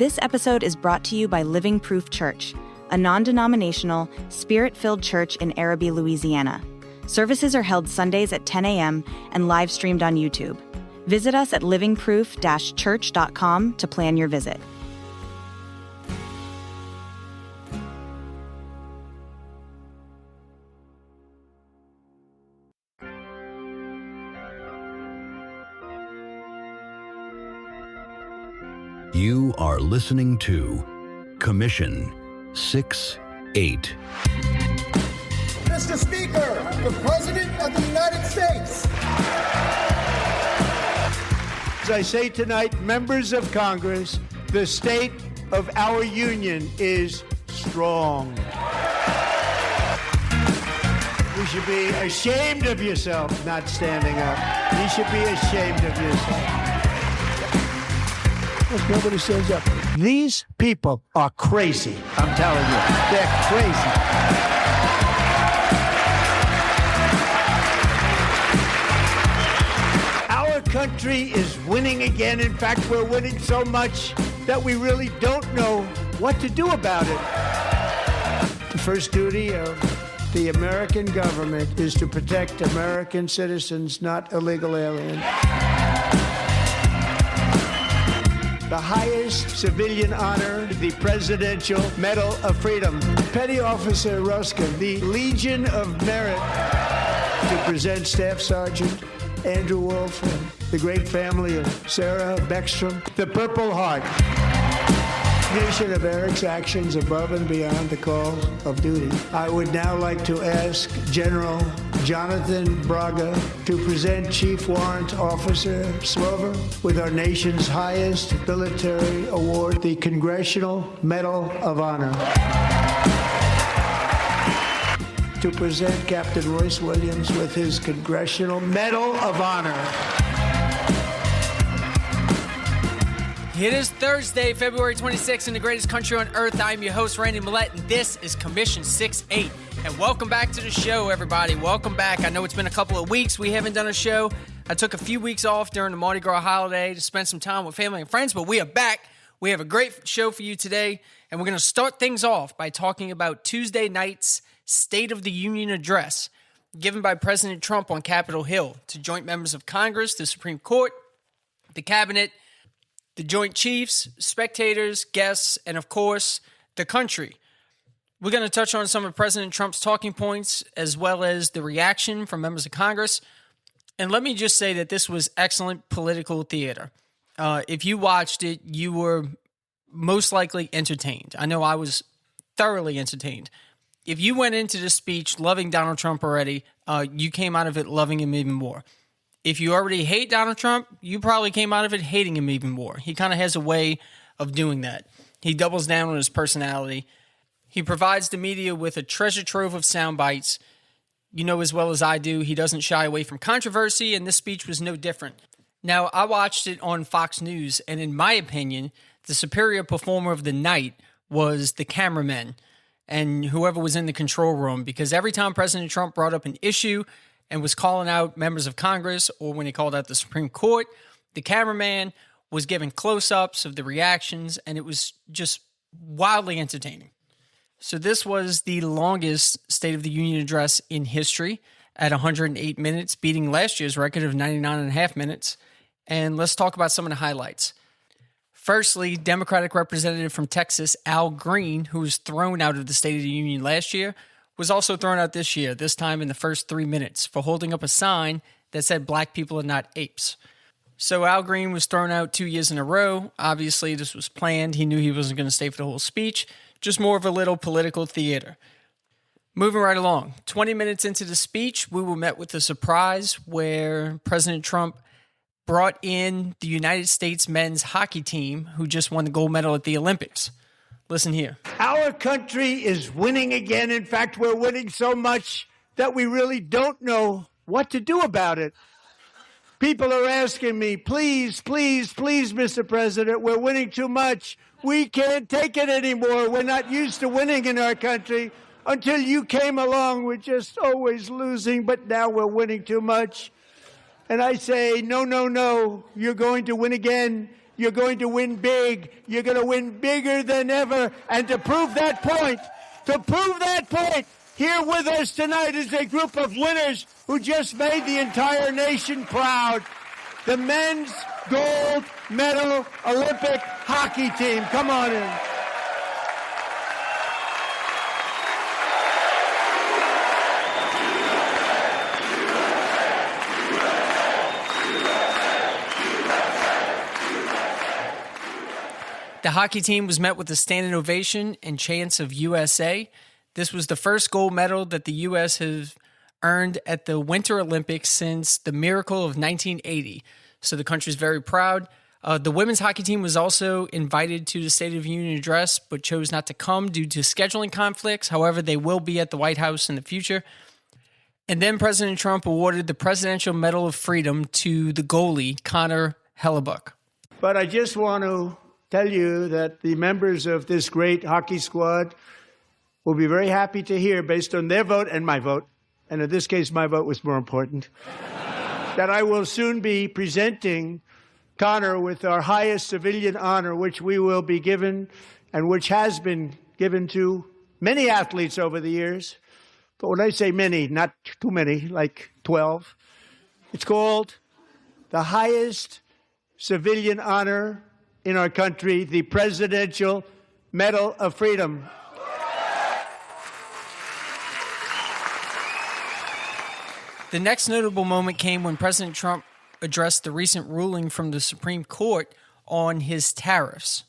This episode is brought to you by Living Proof Church, a non-denominational, spirit-filled church in Araby, Louisiana. Services are held Sundays at 10 a.m. and live streamed on YouTube. Visit us at livingproof-church.com to plan your visit. You are listening to Commission 6-8. Mr. Speaker, the President of the United States. As I say tonight, members of Congress, the state of our union is strong. You should be ashamed of yourself not standing up. You should be ashamed of yourself. Nobody stands up. These people are crazy. I'm telling you, they're crazy. Our country is winning again. In fact, we're winning so much that we really don't know what to do about it. The first duty of the American government is to protect American citizens, not illegal aliens. The highest civilian honor, the Presidential Medal of Freedom. Petty Officer Ruskin, the Legion of Merit, to present Staff Sergeant Andrew Wolf and the great family of Sarah Beckstrom, the Purple Heart. Recognition of Eric's actions above and beyond the call of duty. I would now like to ask General Jonathan Braga to present Chief Warrant Officer Slover with our nation's highest military award, the Congressional Medal of Honor. To present Captain Royce Williams with his Congressional Medal of Honor. It is Thursday, February 26th, in the greatest country on earth. I'm your host, Randy Millette, and this is Commission 6-8. And welcome back to the show, everybody. Welcome back. I know it's been a couple of weeks. We haven't done a show. I took a few weeks off during the Mardi Gras holiday to spend some time with family and friends, but we are back. We have a great show for you today, and we're going to start things off by talking about Tuesday night's State of the Union address given by President Trump on Capitol Hill to joint members of Congress, the Supreme Court, the Cabinet, the Joint Chiefs, spectators, guests, and of course, the country. We're going to touch on some of President Trump's talking points as well as the reaction from members of Congress. And let me just say that this was excellent political theater. If you watched it, you were most likely entertained. I know I was thoroughly entertained. If you went into the speech loving Donald Trump already, you came out of it loving him even more. If you already hate Donald Trump, you probably came out of it hating him even more. He kind of has a way of doing that. He doubles down on his personality. He provides the media with a treasure trove of sound bites. You know as well as I do, he doesn't shy away from controversy, and this speech was no different. Now, I watched it on Fox News, and in my opinion, the superior performer of the night was the cameraman and whoever was in the control room, because every time President Trump brought up an issue and was calling out members of Congress, or when he called out the Supreme Court, the cameraman was giving close-ups of the reactions, and it was just wildly entertaining. So this was the longest State of the Union address in history at 108 minutes, beating last year's record of 99.5 minutes. And let's talk about some of the highlights. Firstly, Democratic Representative from Texas, Al Green, who was thrown out of the State of the Union last year, was also thrown out this year, this time in the first 3 minutes, for holding up a sign that said black people are not apes. So Al Green was thrown out 2 years in a row. Obviously, this was planned. He knew he wasn't going to stay for the whole speech. Just more of a little political theater. Moving right along, 20 minutes into the speech, we were met with a surprise where President Trump brought in the United States men's hockey team, who just won the gold medal at the Olympics. Listen here. Our country is winning again. In fact, we're winning so much that we really don't know what to do about it. People are asking me, please, please, please, Mr. President, we're winning too much. We can't take it anymore. We're not used to winning in our country. Until you came along, we're just always losing, but now we're winning too much. And I say, no, no, no, you're going to win again. you're going to win big. You're going to win bigger than ever. And to prove that point, here with us tonight is a group of winners who just made the entire nation proud. The men's gold medal Olympic hockey team. Come on in. The hockey team was met with a standing ovation and chants of USA. This was the first gold medal that the U.S. has earned at the Winter Olympics since the miracle of 1980. So the country's very proud. The women's hockey team was also invited to the State of the Union address, but chose not to come due to scheduling conflicts. However, they will be at the White House in the future. And then President Trump awarded the Presidential Medal of Freedom to the goalie, Connor Hellebuck. But I just want to tell you that the members of this great hockey squad will be very happy to hear, based on their vote and my vote, and in this case my vote was more important, that I will soon be presenting Connor with our highest civilian honor, which we will be given and which has been given to many athletes over the years. But when I say many, not too many, like 12, it's called the highest civilian honor in our country, the Presidential Medal of Freedom. The next notable moment came when President Trump addressed the recent ruling from the Supreme Court on his tariffs.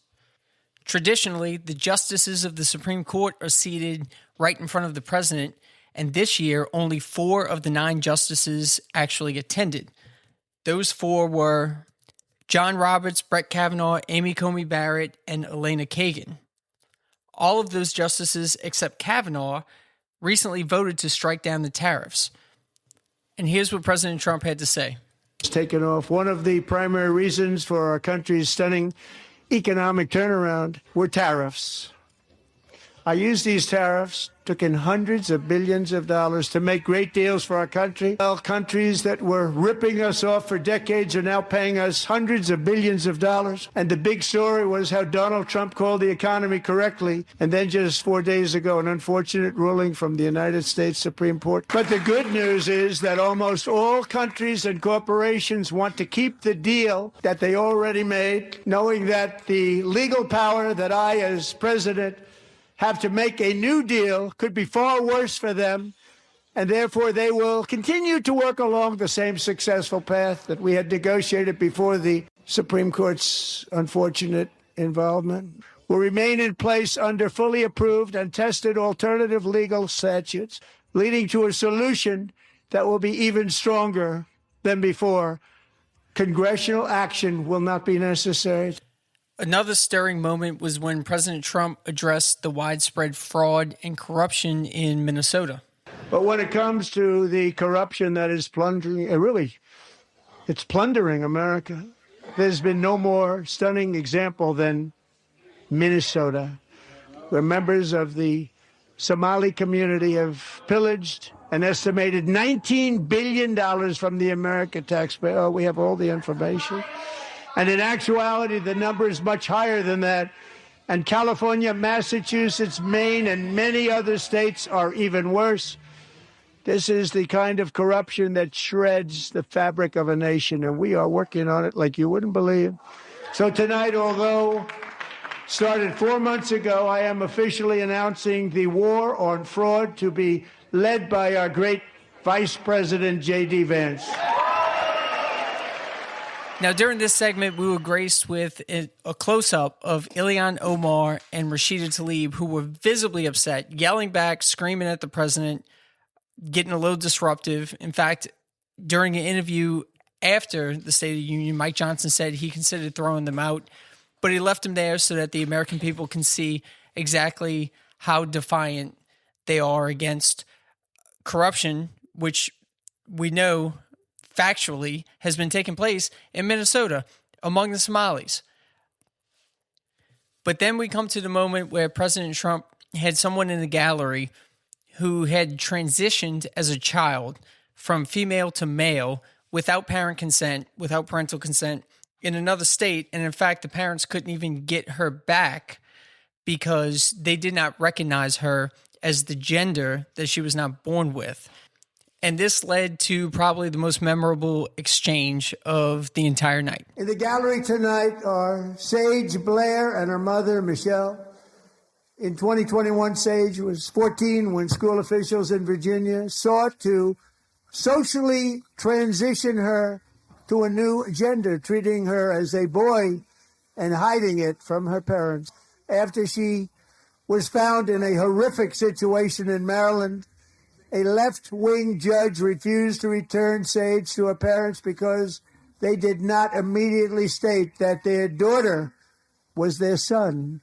Traditionally, the justices of the Supreme Court are seated right in front of the president, and this year, only 4 of the 9 justices actually attended. Those 4 were John Roberts, Brett Kavanaugh, Amy Coney Barrett, and Elena Kagan. All of those justices, except Kavanaugh, recently voted to strike down the tariffs. And here's what President Trump had to say. It's taken off. One of the primary reasons for our country's stunning economic turnaround were tariffs. I used these tariffs, took in hundreds of billions of dollars to make great deals for our country. Well, countries that were ripping us off for decades are now paying us hundreds of billions of dollars. And the big story was how Donald Trump called the economy correctly. And then just 4 days ago, an unfortunate ruling from the United States Supreme Court. But the good news is that almost all countries and corporations want to keep the deal that they already made, knowing that the legal power that I, as president, have to make a new deal could be far worse for them, and therefore they will continue to work along the same successful path that we had negotiated before the Supreme Court's unfortunate involvement. Will remain in place under fully approved and tested alternative legal statutes, leading to a solution that will be even stronger than before. Congressional action will not be necessary. Another stirring moment was when President Trump addressed the widespread fraud and corruption in Minnesota. But when it comes to the corruption that is plundering, it's plundering America. There's been no more stunning example than Minnesota, where members of the Somali community have pillaged an estimated $19 billion from the American taxpayer. Oh, we have all the information. And in actuality, the number is much higher than that. And California, Massachusetts, Maine, and many other states are even worse. This is the kind of corruption that shreds the fabric of a nation, and we are working on it like you wouldn't believe. So tonight, although started 4 months ago, I am officially announcing the war on fraud to be led by our great Vice President J.D. Vance. Now, during this segment, we were graced with a close-up of Ilhan Omar and Rashida Tlaib, who were visibly upset, yelling back, screaming at the president, getting a little disruptive. In fact, during an interview after the State of the Union, Mike Johnson said he considered throwing them out, but he left them there so that the American people can see exactly how defiant they are against corruption, which we know factually has been taking place in Minnesota among the Somalis. But then we come to the moment where President Trump had someone in the gallery who had transitioned as a child from female to male without parent consent, without parental consent, in another state. And in fact, the parents couldn't even get her back because they did not recognize her as the gender that she was not born with. And this led to probably the most memorable exchange of the entire night. In the gallery tonight are Sage Blair and her mother, Michelle. In 2021, Sage was 14 when school officials in Virginia sought to socially transition her to a new gender, treating her as a boy and hiding it from her parents. After she was found in a horrific situation in Maryland, a left-wing judge refused to return Sage to her parents because they did not immediately state that their daughter was their son.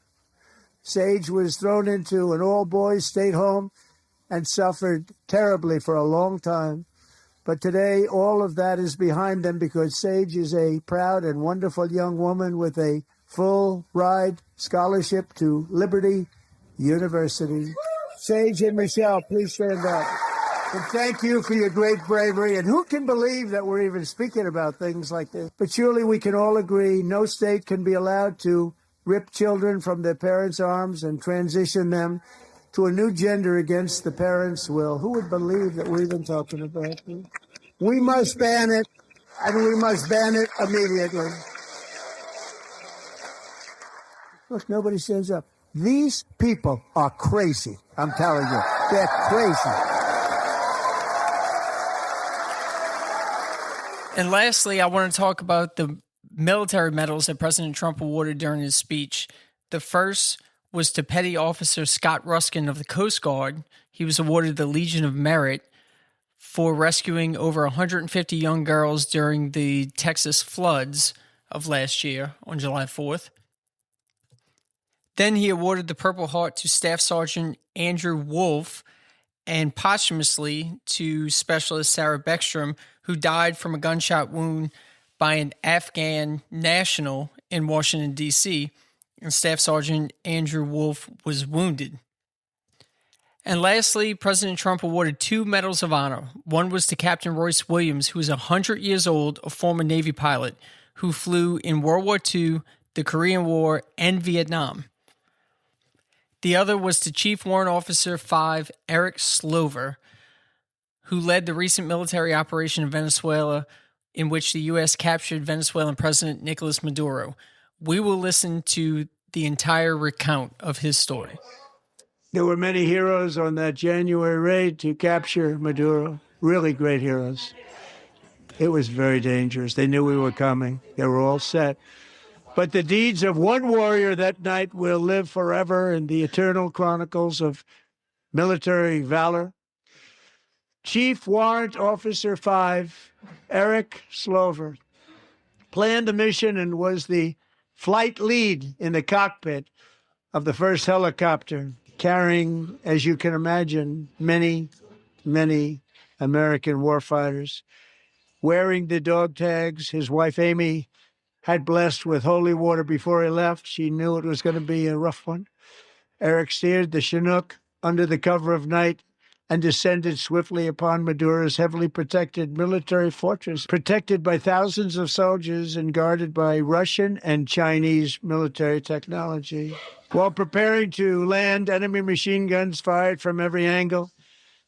Sage was thrown into an all-boys state home and suffered terribly for a long time. But today, all of that is behind them because Sage is a proud and wonderful young woman with a full-ride scholarship to Liberty University. Sage and Michelle, please stand up. And thank you for your great bravery. And who can believe that we're even speaking about things like this? But surely we can all agree no state can be allowed to rip children from their parents' arms and transition them to a new gender against the parents' will. Who would believe that we're even talking about this? We must ban it, and we must ban it immediately. Look, nobody stands up. These people are crazy. I'm telling you, they're crazy. And lastly, I want to talk about the military medals that President Trump awarded during his speech. The first was to Petty Officer Scott Ruskin of the Coast Guard. He was awarded the Legion of Merit for rescuing over 150 young girls during the Texas floods of last year on July 4th. Then he awarded the Purple Heart to Staff Sergeant Andrew Wolf and posthumously to Specialist Sarah Beckstrom, who died from a gunshot wound by an Afghan national in Washington, D.C., and Staff Sergeant Andrew Wolf was wounded. And lastly, President Trump awarded 2 Medals of Honor. One was to Captain Royce Williams, who is 100 years old, a former Navy pilot, who flew in World War II, the Korean War, and Vietnam. The other was to Chief Warrant Officer 5, Eric Slover, who led the recent military operation in Venezuela in which the U.S. captured Venezuelan President Nicolas Maduro. We will listen to the entire recount of his story. There were many heroes on that January raid to capture Maduro, really great heroes. It was very dangerous. They knew we were coming. They were all set. But the deeds of one warrior that night will live forever in the eternal chronicles of military valor. Chief Warrant Officer 5, Eric Slover, planned the mission and was the flight lead in the cockpit of the first helicopter, carrying, as you can imagine, many, many American warfighters. Wearing the dog tags his wife Amy had blessed with holy water before he left. She knew it was going to be a rough one. Eric steered the Chinook under the cover of night and descended swiftly upon Maduro's heavily protected military fortress, protected by thousands of soldiers and guarded by Russian and Chinese military technology. While preparing to land, enemy machine guns fired from every angle,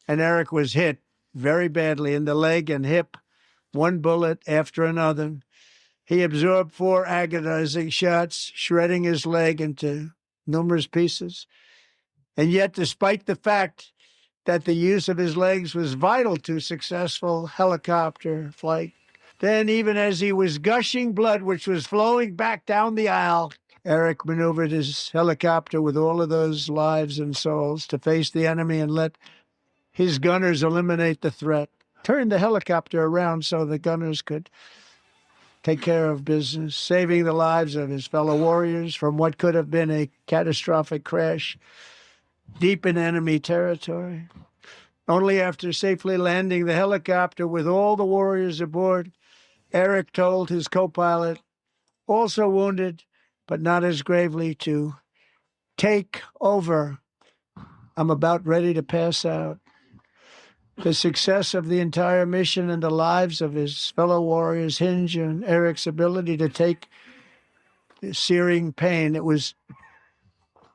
and Eric was hit very badly in the leg and hip, one bullet after another. He absorbed 4 agonizing shots, shredding his leg into numerous pieces. And yet, despite the fact that the use of his legs was vital to successful helicopter flight, then even as he was gushing blood, which was flowing back down the aisle, Eric maneuvered his helicopter with all of those lives and souls to face the enemy and let his gunners eliminate the threat. Turned the helicopter around so the gunners could take care of business, saving the lives of his fellow warriors from what could have been a catastrophic crash deep in enemy territory. Only after safely landing the helicopter with all the warriors aboard, Eric told his co-pilot, also wounded but not as gravely, to take over. I'm about ready to pass out. The success of the entire mission and the lives of his fellow warriors hinge on Eric's ability to take the searing pain. It was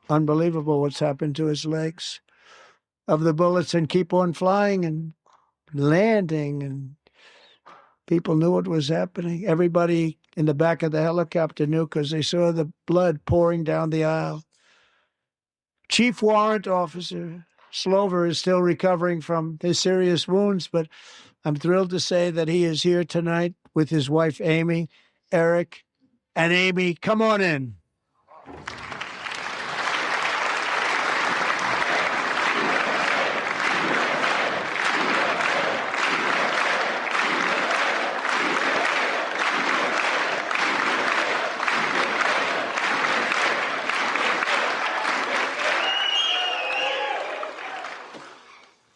unbelievable what's happened to his legs of the bullets and keep on flying and landing, and people knew what was happening. Everybody in the back of the helicopter knew because they saw the blood pouring down the aisle. Chief Warrant Officer Slover is still recovering from his serious wounds, but I'm thrilled to say that he is here tonight with his wife, Amy, Eric, and Amy. Come on in.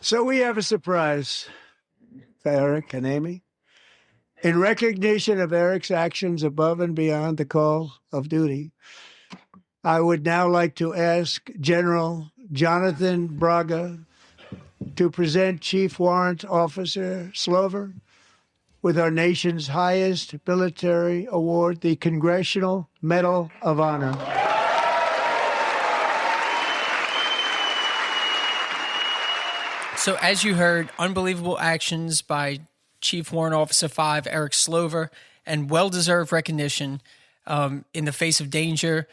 So we have a surprise for Eric and Amy. In recognition of Eric's actions above and beyond the call of duty, I would now like to ask General Jonathan Braga to present Chief Warrant Officer Slover with our nation's highest military award, the Congressional Medal of Honor. So as you heard, unbelievable actions by Chief Warrant Officer 5, Eric Slover, and well-deserved recognition in the face of danger,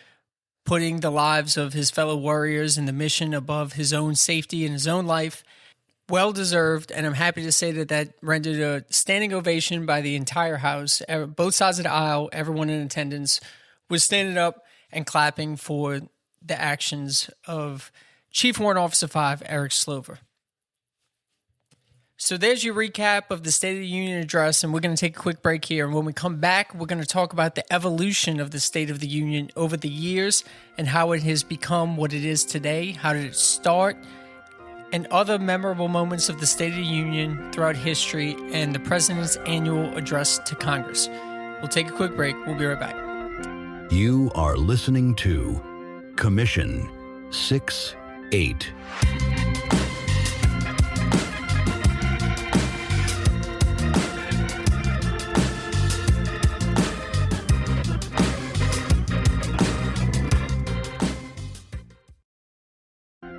putting the lives of his fellow warriors and the mission above his own safety and his own life. Well-deserved, and I'm happy to say that rendered a standing ovation by the entire House. Both sides of the aisle, everyone in attendance was standing up and clapping for the actions of Chief Warrant Officer 5, Eric Slover. So there's your recap of the State of the Union address, and we're going to take a quick break here. And when we come back, we're going to talk about the evolution of the State of the Union over the years and how it has become what it is today. How did it start? And other memorable moments of the State of the Union throughout history and the President's annual address to Congress. We'll take a quick break. We'll be right back. You are listening to Commission 6-8.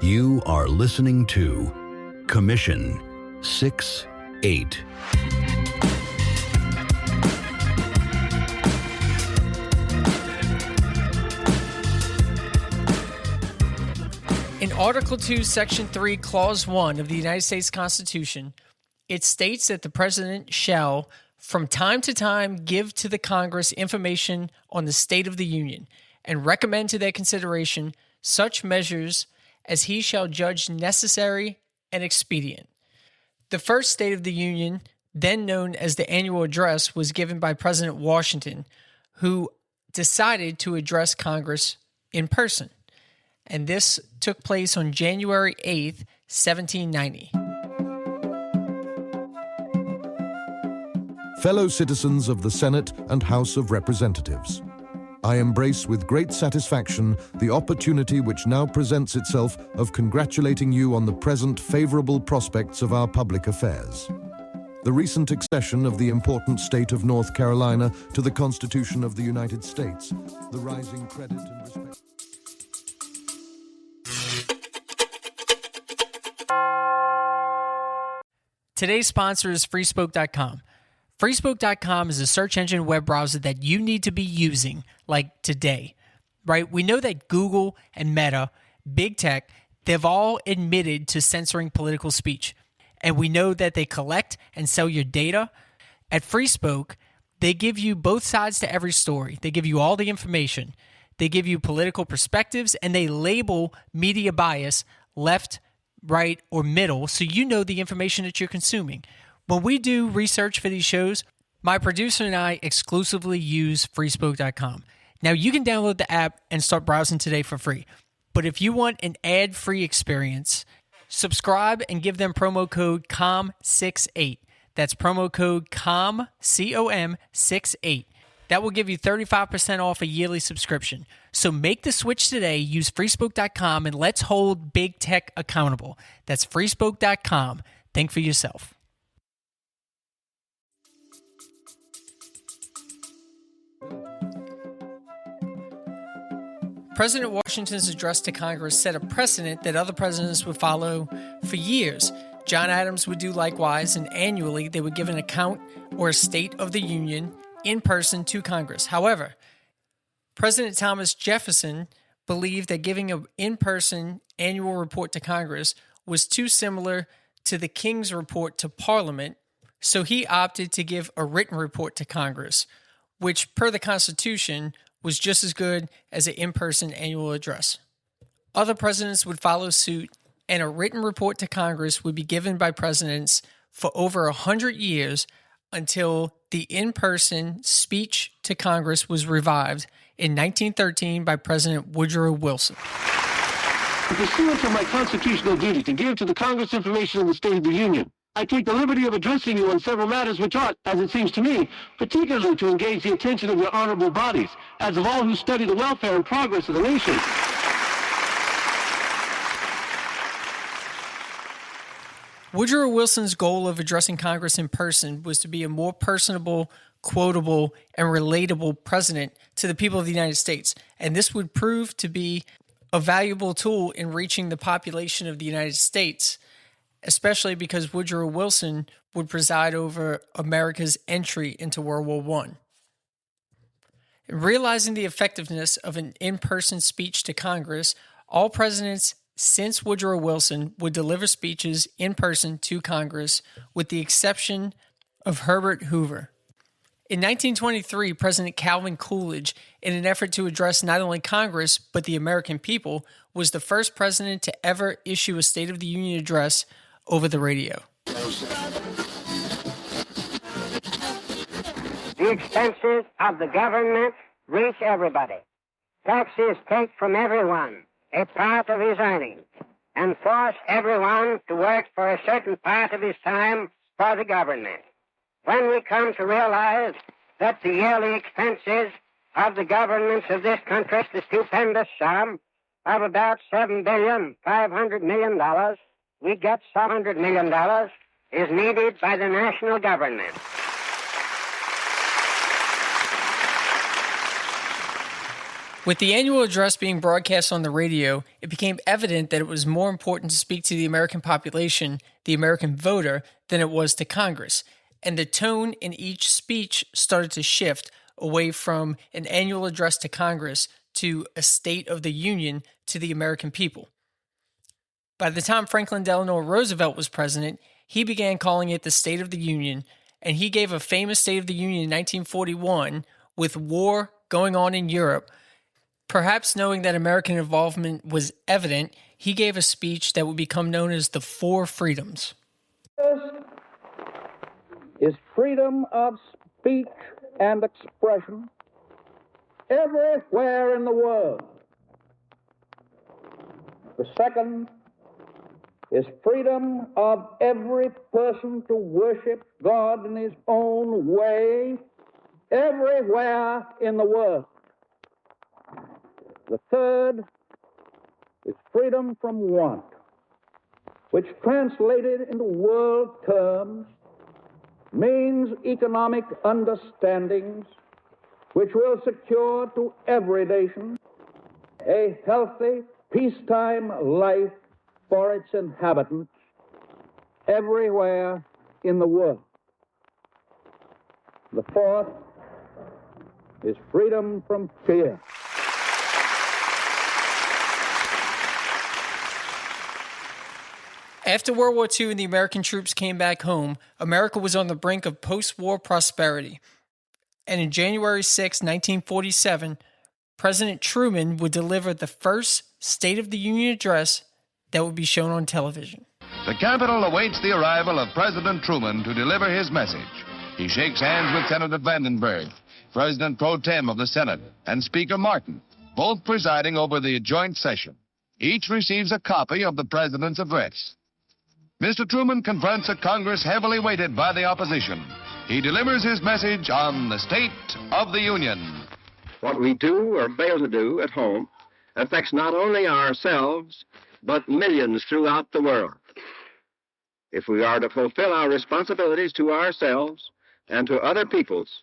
You are listening to Commission 6-8. In Article 2, Section 3, Clause 1 of the United States Constitution, it states that the President shall, from time to time, give to the Congress information on the State of the Union and recommend to their consideration such measures as he shall judge necessary and expedient. The first State of the Union, then known as the Annual Address, was given by President Washington, who decided to address Congress in person. And this took place on January 8th, 1790. Fellow citizens of the Senate and House of Representatives, I embrace with great satisfaction the opportunity which now presents itself of congratulating you on the present favorable prospects of our public affairs. The recent accession of the important state of North Carolina to the Constitution of the United States, the rising credit and respect. Today's sponsor is freespoke.com. Freespoke.com is a search engine web browser that you need to be using, like today, right? We know that Google and Meta, big tech, they've all admitted to censoring political speech. And we know that they collect and sell your data. At Freespoke, they give you both sides to every story. They give you all the information. They give you political perspectives, and they label media bias left, right, or middle, so you know the information that you're consuming. When we do research for these shows, my producer and I exclusively use freespoke.com. Now, you can download the app and start browsing today for free. But if you want an ad-free experience, subscribe and give them promo code COM68. That's promo code COM, C-O-M, 68. That will give you 35% off a yearly subscription. So make the switch today, use freespoke.com, and let's hold big tech accountable. That's freespoke.com. Think for yourself. President Washington's address to Congress set a precedent that other presidents would follow for years. John Adams would do likewise, and annually they would give an account or a State of the Union in person to Congress. However, President Thomas Jefferson believed that giving an in-person annual report to Congress was too similar to the King's report to Parliament, so he opted to give a written report to Congress, which, per the Constitution, was just as good as an in-person annual address. Other presidents would follow suit, and a written report to Congress would be given by presidents for over 100 years until the in-person speech to Congress was revived in 1913 by President Woodrow Wilson. In pursuance of my constitutional duty to give to the Congress information on the State of the Union, I take the liberty of addressing you on several matters which ought, as it seems to me, particularly to engage the attention of your honorable bodies, as of all who study the welfare and progress of the nation. Woodrow Wilson's goal of addressing Congress in person was to be a more personable, quotable, and relatable president to the people of the United States, and this would prove to be a valuable tool in reaching the population of the United States, especially because Woodrow Wilson would preside over America's entry into World War I. Realizing the effectiveness of an in-person speech to Congress, all presidents since Woodrow Wilson would deliver speeches in person to Congress, with the exception of Herbert Hoover. In 1923, President Calvin Coolidge, in an effort to address not only Congress but the American people, was the first president to ever issue a State of the Union address over the radio. The expenses of the government reach everybody. Taxes take from everyone a part of his earnings and force everyone to work for a certain part of his time for the government. When we come to realize that the yearly expenses of the governments of this country, the stupendous sum of about $7,500,000,000, we get $700 million is needed by the national government. With the annual address being broadcast on the radio, it became evident that it was more important to speak to the American population, the American voter, than it was to Congress. And the tone in each speech started to shift away from an annual address to Congress to a State of the Union to the American people. By the time Franklin Delano Roosevelt was president, he began calling it the State of the Union, and he gave a famous State of the Union in 1941 with war going on in Europe. Perhaps knowing that American involvement was evident, he gave a speech that would become known as the Four Freedoms. First is freedom of speech and expression everywhere in the world. The second is freedom of every person to worship God in his own way everywhere in the world. The third is freedom from want, which translated into world terms means economic understandings which will secure to every nation a healthy, peacetime life for its inhabitants everywhere in the world. The fourth is freedom from fear. After World War II and the American troops came back home, America was on the brink of post-war prosperity. And in January 6, 1947, President Truman would deliver the first State of the Union address that would be shown on television. The Capitol awaits the arrival of President Truman to deliver his message. He shakes hands with Senator Vandenberg, President Pro Tem of the Senate, and Speaker Martin, both presiding over the joint session. Each receives a copy of the President's address. Mr. Truman confronts a Congress heavily weighted by the opposition. He delivers his message on the State of the Union. What we do or fail to do at home affects not only ourselves, but millions throughout the world. If we are to fulfill our responsibilities to ourselves and to other peoples,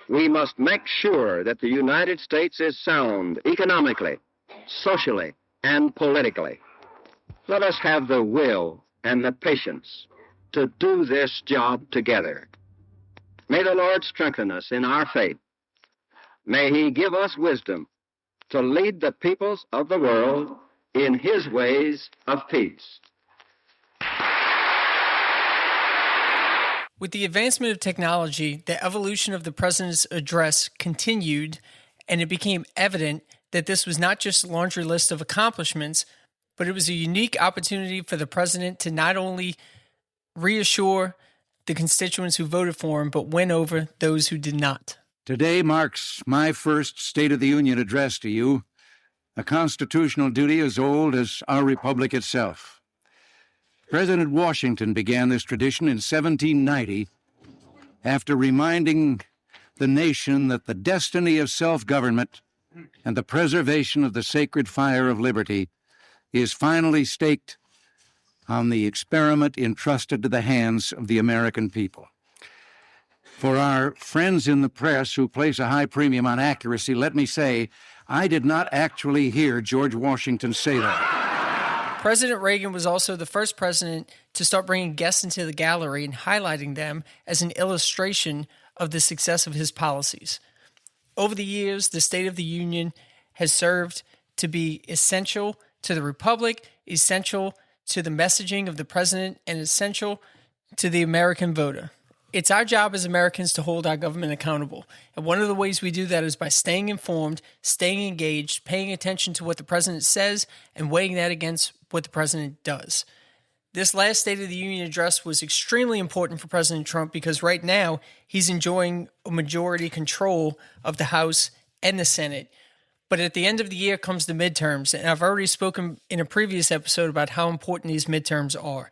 we must make sure that the United States is sound economically, socially, and politically. Let us have the will and the patience to do this job together. May the Lord strengthen us in our faith. May He give us wisdom to lead the peoples of the world in His ways of peace. With the advancement of technology, the evolution of the president's address continued, and it became evident that this was not just a laundry list of accomplishments, but it was a unique opportunity for the president to not only reassure the constituents who voted for him, but win over those who did not. Today marks my first State of the Union address to you, a constitutional duty as old as our republic itself. President Washington began this tradition in 1790 after reminding the nation that the destiny of self-government and the preservation of the sacred fire of liberty is finally staked on the experiment entrusted to the hands of the American people. For our friends in the press who place a high premium on accuracy, let me say, I did not actually hear George Washington say that. President Reagan was also the first president to start bringing guests into the gallery and highlighting them as an illustration of the success of his policies. Over the years, the State of the Union has served to be essential to the Republic, essential to the messaging of the president, and essential to the American voter. It's our job as Americans to hold our government accountable. And one of the ways we do that is by staying informed, staying engaged, paying attention to what the president says, and weighing that against what the president does. This last State of the Union address was extremely important for President Trump because right now he's enjoying a majority control of the House and the Senate. But at the end of the year comes the midterms, and I've already spoken in a previous episode about how important these midterms are.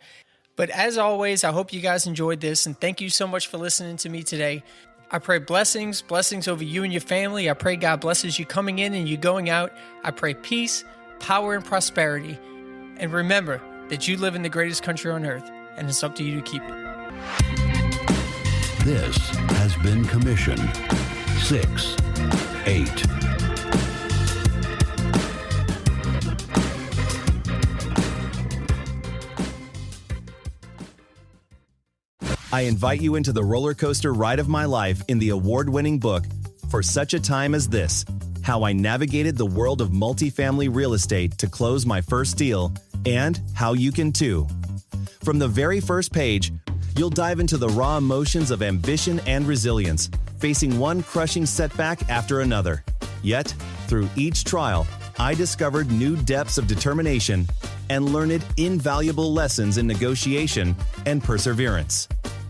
But as always, I hope you guys enjoyed this, and thank you so much for listening to me today. I pray blessings over you and your family. I pray God blesses you coming in and you going out. I pray peace, power, and prosperity. And remember that you live in the greatest country on earth, and it's up to you to keep it. This has been Commission 6-8. I invite you into the roller coaster ride of my life in the award-winning book, For Such a Time as This, How I Navigated the World of Multifamily Real Estate to Close My First Deal, and How You Can Too. From the very first page, you'll dive into the raw emotions of ambition and resilience, facing one crushing setback after another. Yet, through each trial, I discovered new depths of determination and learned invaluable lessons in negotiation and perseverance.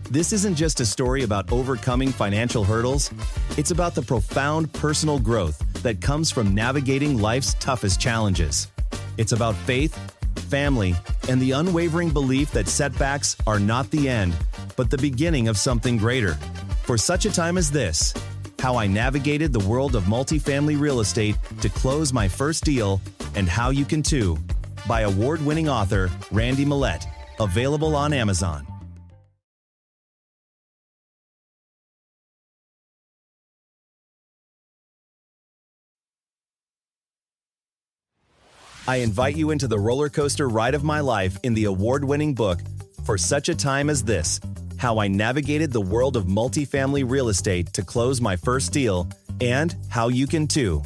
This isn't just a story about overcoming financial hurdles. It's about the profound personal growth that comes from navigating life's toughest challenges. It's about faith, family, and the unwavering belief that setbacks are not the end, but the beginning of something greater. For Such a Time as This, How I Navigated the World of Multifamily Real Estate to Close My First Deal, and How You Can Too, by award-winning author Randy Millett, available on Amazon. I invite you into the roller coaster ride of my life in the award-winning book, For Such a Time as This, How I Navigated the World of Multifamily Real Estate to Close My First Deal, and How You Can Too.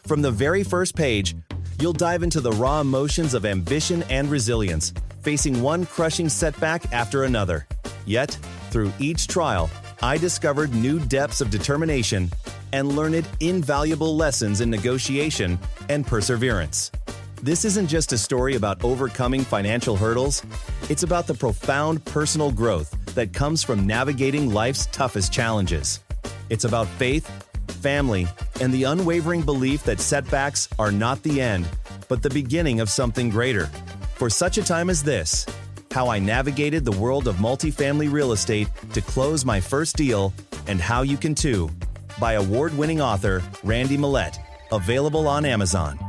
From the very first page, you'll dive into the raw emotions of ambition and resilience, facing one crushing setback after another. Yet, through each trial, I discovered new depths of determination and learned invaluable lessons in negotiation and perseverance. This isn't just a story about overcoming financial hurdles. It's about the profound personal growth that comes from navigating life's toughest challenges. It's about faith, family, and the unwavering belief that setbacks are not the end, but the beginning of something greater. For Such a Time as This, How I Navigated the World of Multifamily Real Estate to Close My First Deal, and How You Can Too, by award-winning author Randy Millett, available on Amazon.